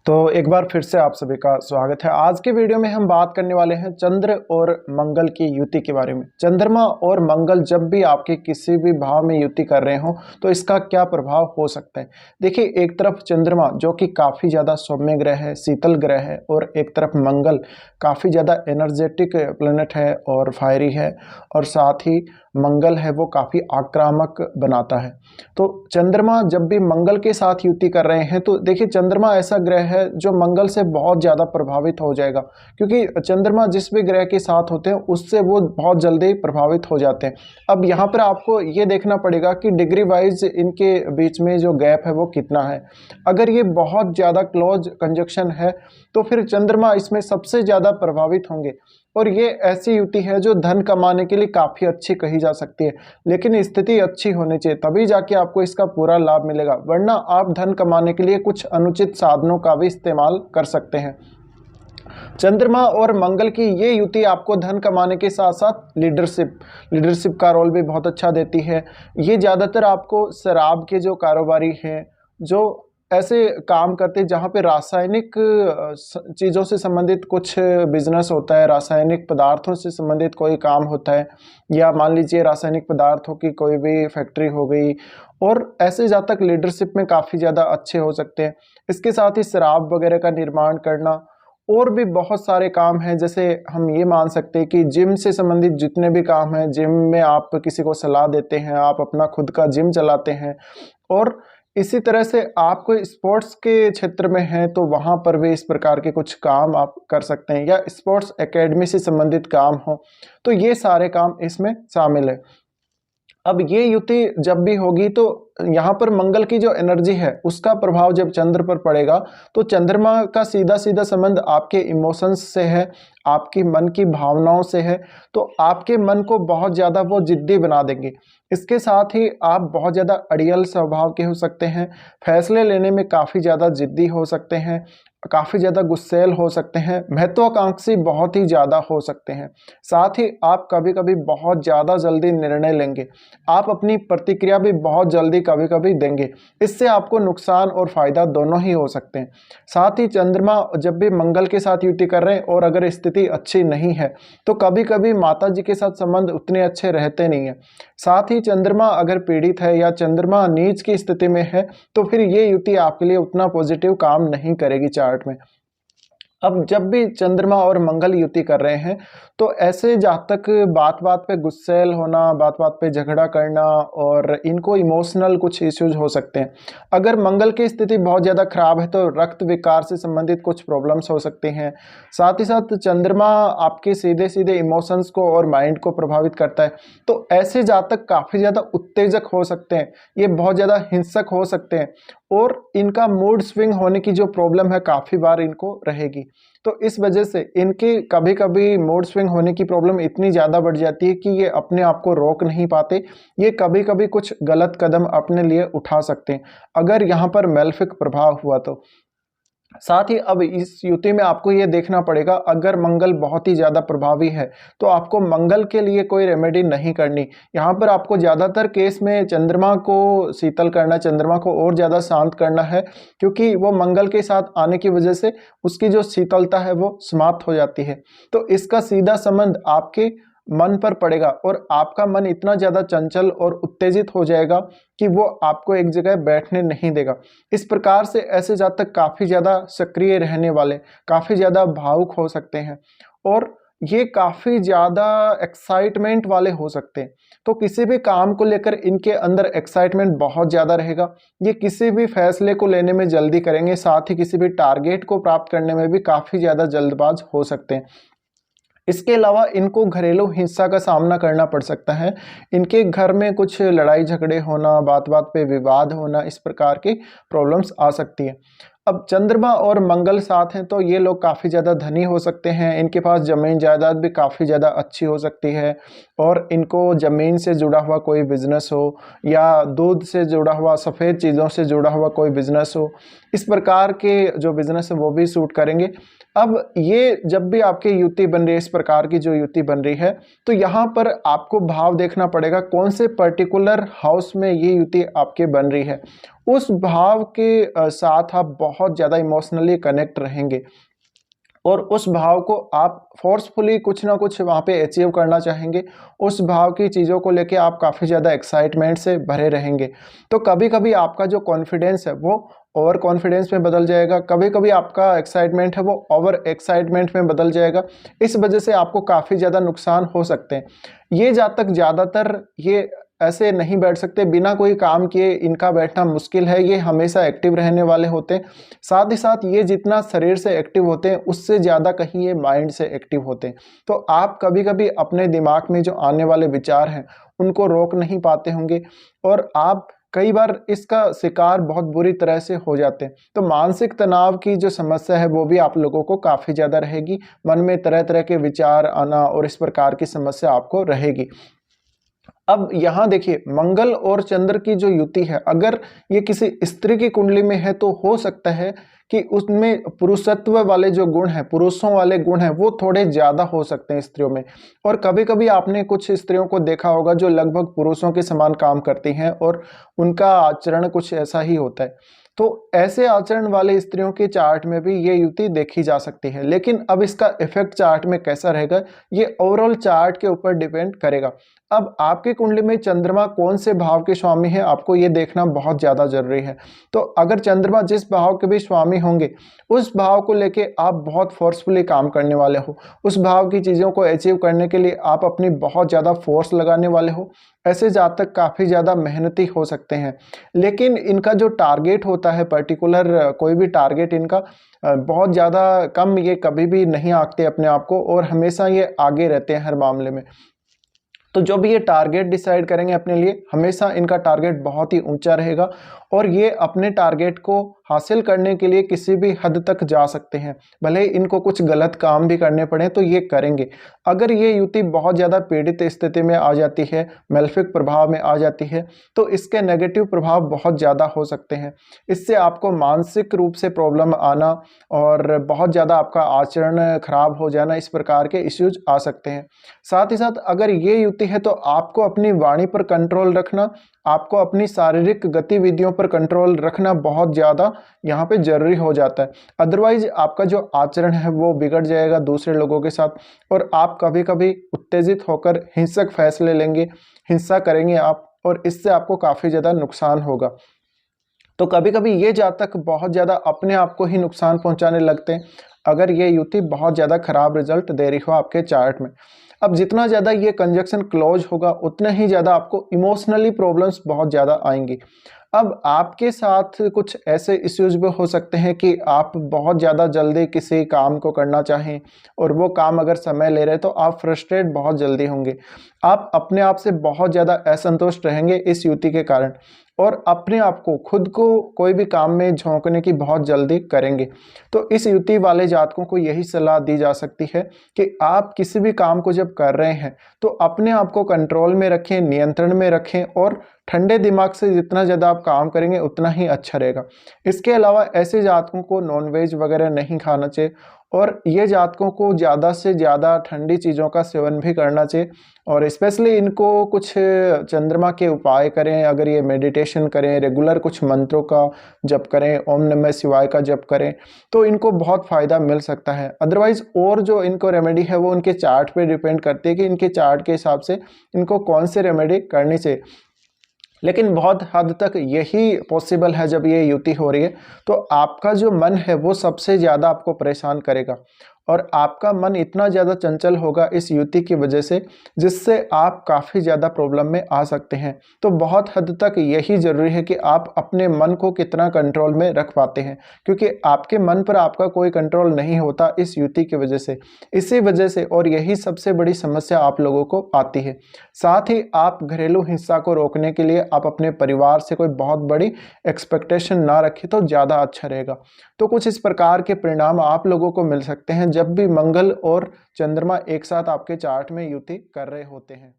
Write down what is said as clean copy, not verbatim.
तो एक बार फिर से आप सभी का स्वागत है। आज के वीडियो में हम बात करने वाले हैं चंद्र और मंगल की युति के बारे में। चंद्रमा और मंगल जब भी आपके किसी भी भाव में युति कर रहे हो तो इसका क्या प्रभाव हो सकता है। देखिए, एक तरफ चंद्रमा जो कि काफ़ी ज़्यादा सौम्य ग्रह है, शीतल ग्रह है, और एक तरफ मंगल काफ़ी ज़्यादा एनर्जेटिक प्लेनेट है और फायरी है, और साथ ही मंगल है वो काफ़ी आक्रामक बनाता है। तो चंद्रमा जब भी मंगल के साथ युति कर रहे हैं तो देखिए, चंद्रमा ऐसा ग्रह है जो मंगल से बहुत ज़्यादा प्रभावित हो जाएगा, क्योंकि चंद्रमा जिस भी ग्रह के साथ होते हैं उससे वो बहुत जल्दी प्रभावित हो जाते हैं। अब यहाँ पर आपको ये देखना पड़ेगा कि डिग्री वाइज इनके बीच में जो गैप है वो कितना है। अगर ये बहुत ज़्यादा क्लोज कंजक्शन है तो फिर चंद्रमा इसमें सबसे ज़्यादा प्रभावित होंगे, और ये ऐसी युति है जो धन कमाने के लिए काफ़ी अच्छी कही जा सकती है। लेकिन स्थिति अच्छी होनी चाहिए, तभी जाके आपको इसका पूरा लाभ मिलेगा, वरना आप धन कमाने के लिए कुछ अनुचित साधनों का भी इस्तेमाल कर सकते हैं। चंद्रमा और मंगल की ये युति आपको धन कमाने के साथ साथ लीडरशिप का रोल भी बहुत अच्छा देती है। ये ज़्यादातर आपको शराब के जो कारोबारी हैं, जो ऐसे काम करते हैं जहाँ पे रासायनिक चीज़ों से संबंधित कुछ बिजनेस होता है, रासायनिक पदार्थों से संबंधित कोई काम होता है, या मान लीजिए रासायनिक पदार्थों की कोई भी फैक्ट्री हो गई, और ऐसे जातक लीडरशिप में काफ़ी ज़्यादा अच्छे हो सकते हैं। इसके साथ ही शराब वगैरह का निर्माण करना, और भी बहुत सारे काम हैं। जैसे हम ये मान सकते हैं कि जिम से संबंधित जितने भी काम हैं, जिम में आप किसी को सलाह देते हैं, आप अपना खुद का जिम चलाते हैं, और इसी तरह से आप कोई स्पोर्ट्स के क्षेत्र में हैं तो वहाँ पर भी इस प्रकार के कुछ काम आप कर सकते हैं, या स्पोर्ट्स एकेडमी से संबंधित काम हो, तो ये सारे काम इसमें शामिल है। अब ये युति जब भी होगी तो यहाँ पर मंगल की जो एनर्जी है उसका प्रभाव जब चंद्र पर पड़ेगा तो चंद्रमा का सीधा सीधा संबंध आपके इमोशंस से है, आपकी मन की भावनाओं से है। तो आपके मन को बहुत ज़्यादा वो जिद्दी बना देंगे। इसके साथ ही आप बहुत ज़्यादा अड़ियल स्वभाव के हो सकते हैं, फैसले लेने में काफ़ी ज़्यादा जिद्दी हो सकते हैं, काफ़ी ज़्यादा गुस्सैल हो सकते हैं, महत्वाकांक्षी बहुत ही ज़्यादा हो सकते हैं। साथ ही आप कभी कभी बहुत ज़्यादा जल्दी निर्णय लेंगे, आप अपनी प्रतिक्रिया भी बहुत जल्दी कभी कभी देंगे। इससे आपको नुकसान और फायदा दोनों ही हो सकते हैं। साथ ही चंद्रमा जब भी मंगल के साथ युति कर रहे हैं और अगर स्थिति अच्छी नहीं है तो कभी कभी माता जी के साथ संबंध उतने अच्छे रहते नहीं हैं। साथ ही चंद्रमा अगर पीड़ित है या चंद्रमा नीच की स्थिति में है तो फिर ये युति आपके लिए उतना पॉजिटिव काम नहीं करेगी चार्ट में। अब जब भी चंद्रमा और मंगल युति कर रहे हैं तो ऐसे जातक बात बात पे गुस्सैल होना, बात बात पे झगड़ा करना, और इनको इमोशनल कुछ इश्यूज हो सकते हैं। अगर मंगल की स्थिति बहुत ज़्यादा खराब है तो रक्त विकार से संबंधित कुछ प्रॉब्लम्स हो सकते हैं। साथ ही साथ चंद्रमा आपके सीधे सीधे इमोशंस को और माइंड को प्रभावित करता है, तो ऐसे जातक काफ़ी ज़्यादा उत्तेजक हो सकते हैं, ये बहुत ज़्यादा हिंसक हो सकते हैं, और इनका मूड स्विंग होने की जो प्रॉब्लम है काफ़ी बार इनको रहेगी। तो इस वजह से इनकी कभी कभी मूड स्विंग होने की प्रॉब्लम इतनी ज़्यादा बढ़ जाती है कि ये अपने आप को रोक नहीं पाते, ये कभी कभी कुछ गलत कदम अपने लिए उठा सकते हैं अगर यहाँ पर मेलेफिक प्रभाव हुआ तो। साथ ही अब इस युति में आपको ये देखना पड़ेगा, अगर मंगल बहुत ही ज़्यादा प्रभावी है तो आपको मंगल के लिए कोई रेमेडी नहीं करनी। यहाँ पर आपको ज़्यादातर केस में चंद्रमा को शीतल करना, चंद्रमा को और ज़्यादा शांत करना है, क्योंकि वो मंगल के साथ आने की वजह से उसकी जो शीतलता है वो समाप्त हो जाती है। तो इसका सीधा संबंध आपके मन पर पड़ेगा, और आपका मन इतना ज़्यादा चंचल और उत्तेजित हो जाएगा कि वो आपको एक जगह बैठने नहीं देगा। इस प्रकार से ऐसे जातक काफ़ी ज़्यादा सक्रिय रहने वाले, काफ़ी ज़्यादा भावुक हो सकते हैं, और ये काफ़ी ज़्यादा एक्साइटमेंट वाले हो सकते हैं। तो किसी भी काम को लेकर इनके अंदर एक्साइटमेंट बहुत ज़्यादा रहेगा। ये किसी भी फैसले को लेने में जल्दी करेंगे, साथ ही किसी भी टारगेट को प्राप्त करने में भी काफ़ी ज़्यादा जल्दबाज हो सकते हैं। इसके अलावा इनको घरेलू हिंसा का सामना करना पड़ सकता है। इनके घर में कुछ लड़ाई झगड़े होना, बात बात पे विवाद होना, इस प्रकार की प्रॉब्लम्स आ सकती है। अब चंद्रमा और मंगल साथ हैं तो ये लोग काफ़ी ज़्यादा धनी हो सकते हैं, इनके पास ज़मीन जायदाद भी काफ़ी ज़्यादा अच्छी हो सकती है, और इनको ज़मीन से जुड़ा हुआ कोई बिजनेस हो, या दूध से जुड़ा हुआ, सफ़ेद चीज़ों से जुड़ा हुआ कोई बिजनेस हो, इस प्रकार के जो बिजनेस है वो भी सूट करेंगे। अब ये जब भी आपकी युति बन रही है, इस प्रकार की जो युति बन रही है, तो यहाँ पर आपको भाव देखना पड़ेगा कौन से पर्टिकुलर हाउस में ये युति आपके बन रही है, उस भाव के साथ आप बहुत ज़्यादा इमोशनली कनेक्ट रहेंगे और उस भाव को आप फोर्सफुली कुछ ना कुछ वहाँ पे अचीव करना चाहेंगे। उस भाव की चीज़ों को लेके आप काफ़ी ज़्यादा एक्साइटमेंट से भरे रहेंगे। तो कभी-कभी आपका जो कॉन्फिडेंस है वो ओवर कॉन्फिडेंस में बदल जाएगा, कभी-कभी आपका एक्साइटमेंट है वो ओवर एक्साइटमेंट में बदल जाएगा। इस वजह से आपको काफ़ी ज़्यादा नुकसान हो सकते हैं। ये जातक ज़्यादातर ये ऐसे नहीं बैठ सकते, बिना कोई काम किए इनका बैठना मुश्किल है, ये हमेशा एक्टिव रहने वाले होते हैं। साथ ही साथ ये जितना शरीर से एक्टिव होते हैं उससे ज़्यादा कहीं ये माइंड से एक्टिव होते हैं। तो आप कभी-कभी अपने दिमाग में जो आने वाले विचार हैं उनको रोक नहीं पाते होंगे और आप कई बार इसका शिकार बहुत बुरी तरह से हो जाते हैं। तो मानसिक तनाव की जो समस्या है वो भी आप लोगों को काफ़ी ज़्यादा रहेगी। मन में तरह-तरह के विचार आना और इस प्रकार की समस्या आपको रहेगी। अब यहाँ देखिए, मंगल और चंद्र की जो युति है, अगर ये किसी स्त्री की कुंडली में है तो हो सकता है कि उसमें पुरुषत्व वाले जो गुण हैं, पुरुषों वाले गुण हैं, वो थोड़े ज़्यादा हो सकते हैं स्त्रियों में। और कभी-कभी आपने कुछ स्त्रियों को देखा होगा जो लगभग पुरुषों के समान काम करती हैं और उनका आचरण कुछ ऐसा ही होता है। तो ऐसे आचरण वाले स्त्रियों के चार्ट में भी ये युति देखी जा सकती है। लेकिन अब इसका इफेक्ट चार्ट में कैसा रहेगा, ये ओवरऑल चार्ट के ऊपर डिपेंड करेगा। अब आपकी कुंडली में चंद्रमा कौन से भाव के स्वामी है, आपको ये देखना बहुत ज़्यादा जरूरी है। तो अगर चंद्रमा जिस भाव के भी स्वामी होंगे, उस भाव को लेके आप बहुत फोर्सफुली काम करने वाले हो, उस भाव की चीज़ों को अचीव करने के लिए आप अपनी बहुत ज़्यादा फोर्स लगाने वाले हो। ऐसे जातक काफ़ी ज़्यादा मेहनती हो सकते हैं, लेकिन इनका जो टारगेट होता है पर्टिकुलर, कोई भी टारगेट इनका बहुत ज़्यादा कम, ये कभी भी नहीं आंकते अपने आप को और हमेशा ये आगे रहते हैं हर मामले में। तो जो भी ये टारगेट डिसाइड करेंगे अपने लिए, हमेशा इनका टारगेट बहुत ही ऊंचा रहेगा और ये अपने टारगेट को हासिल करने के लिए किसी भी हद तक जा सकते हैं। भले ही इनको कुछ गलत काम भी करने पड़े तो ये करेंगे। अगर ये युति बहुत ज़्यादा पीड़ित स्थिति में आ जाती है, मेलेफिक प्रभाव में आ जाती है, तो इसके नेगेटिव प्रभाव बहुत ज़्यादा हो सकते हैं। इससे आपको मानसिक रूप से प्रॉब्लम आना और बहुत ज़्यादा आपका आचरण खराब हो जाना, इस प्रकार के इश्यूज आ सकते हैं। साथ ही साथ अगर ये युति है तो आपको अपनी वाणी पर कंट्रोल रखना, आपको अपनी शारीरिक गतिविधियों पर कंट्रोल रखना बहुत ज़्यादा यहाँ पे ज़रूरी हो जाता है। अदरवाइज आपका जो आचरण है वो बिगड़ जाएगा दूसरे लोगों के साथ और आप कभी-कभी उत्तेजित होकर हिंसक फैसले लेंगे, हिंसा करेंगे आप और इससे आपको काफ़ी ज़्यादा नुकसान होगा। तो कभी-कभी ये जातक बहुत ज़्यादा अपने आप को ही नुकसान पहुँचाने लगते हैं, अगर ये युति बहुत ज़्यादा खराब रिजल्ट दे रही हो आपके चार्ट में। अब जितना ज़्यादा ये कंजक्शन क्लोज होगा, उतना ही ज़्यादा आपको इमोशनली प्रॉब्लम्स बहुत ज़्यादा आएंगी। अब आपके साथ कुछ ऐसे इश्यूज भी हो सकते हैं कि आप बहुत ज़्यादा जल्दी किसी काम को करना चाहें और वो काम अगर समय ले रहे हैं तो आप फ्रस्ट्रेट बहुत जल्दी होंगे। आप अपने आप से बहुत ज़्यादा असंतुष्ट रहेंगे इस युति के कारण और अपने आप को, खुद को कोई भी काम में झोंकने की बहुत जल्दी करेंगे। तो इस युति वाले जातकों को यही सलाह दी जा सकती है कि आप किसी भी काम को जब कर रहे हैं तो अपने आप को कंट्रोल में रखें, नियंत्रण में रखें और ठंडे दिमाग से जितना ज़्यादा आप काम करेंगे उतना ही अच्छा रहेगा। इसके अलावा ऐसे जातकों को नॉनवेज वगैरह नहीं खाना चाहिए और ये जातकों को ज़्यादा से ज़्यादा ठंडी चीज़ों का सेवन भी करना चाहिए और स्पेशली इनको कुछ चंद्रमा के उपाय करें, अगर ये मेडिटेशन करें, रेगुलर कुछ मंत्रों का जप करें, ओम नमः शिवाय का जप करें, तो इनको बहुत फ़ायदा मिल सकता है। अदरवाइज़ और जो इनको रेमेडी है वो उनके चार्ट पे डिपेंड करती है कि इनके चार्ट के हिसाब से इनको कौन से रेमेडी करनी चाहिए। लेकिन बहुत हद तक यही पॉसिबल है जब ये युति हो रही है, तो आपका जो मन है वो सबसे ज़्यादा आपको परेशान करेगा और आपका मन इतना ज़्यादा चंचल होगा इस युति की वजह से, जिससे आप काफ़ी ज़्यादा प्रॉब्लम में आ सकते हैं। तो बहुत हद तक यही ज़रूरी है कि आप अपने मन को कितना कंट्रोल में रख पाते हैं, क्योंकि आपके मन पर आपका कोई कंट्रोल नहीं होता इस युति की वजह से। इसी वजह से और यही सबसे बड़ी समस्या आप लोगों को आती है। साथ ही आप घरेलू हिंसा को रोकने के लिए आप अपने परिवार से कोई बहुत बड़ी एक्सपेक्टेशन ना रखें तो ज़्यादा अच्छा रहेगा। तो कुछ इस प्रकार के परिणाम आप लोगों को मिल सकते हैं जब भी मंगल और चंद्रमा एक साथ आपके चार्ट में युति कर रहे होते हैं।